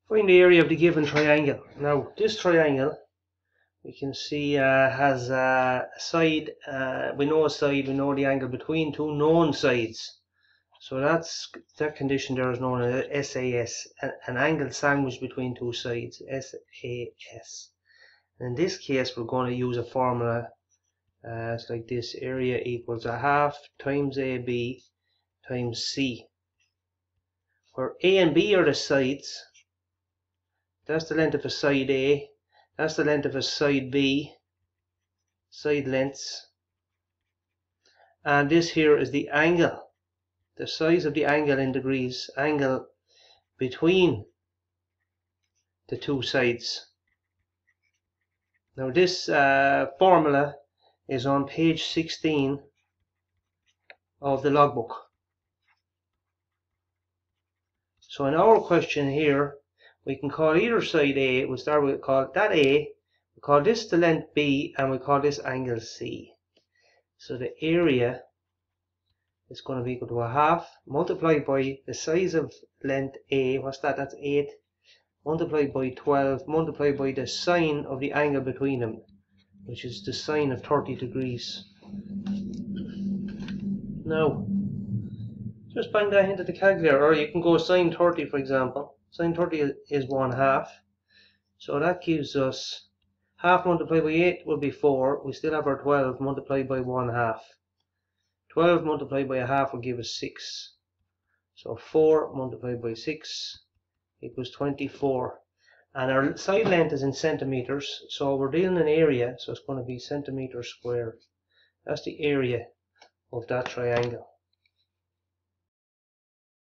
Find the area of the given triangle. Now this triangle we can see has a side, we know a side, we know the angle between two known sides. So that condition there is known as SAS, an angle sandwiched between two sides, SAS. And in this case we're going to use a formula, it's like this: area equals a half times AB times C, where A and B are the sides. That's the length of a side A, that's the length of a side B, side lengths, and this here is the angle, the size of the angle in degrees, angle between the two sides. Now this formula is on page 16 of the logbook. So in our question here, we can call either side A, we'll start with call that A, we call this the length B, and we call this angle C. So the area is going to be equal to a half multiplied by the size of length A, what's that? That's 8, multiplied by 12, multiplied by the sine of the angle between them, which is the sine of 30 degrees. Now, just bang that into the calculator, or you can go sine 30 for example. Sine 30 is 1/2, so that gives us half multiplied by 8 will be 4, we still have our 12 multiplied by 1/2. 12 multiplied by a half will give us 6, so 4 multiplied by 6 equals 24, and our side length is in centimeters, so we're dealing in area, so it's going to be centimeters squared. That's the area of that triangle.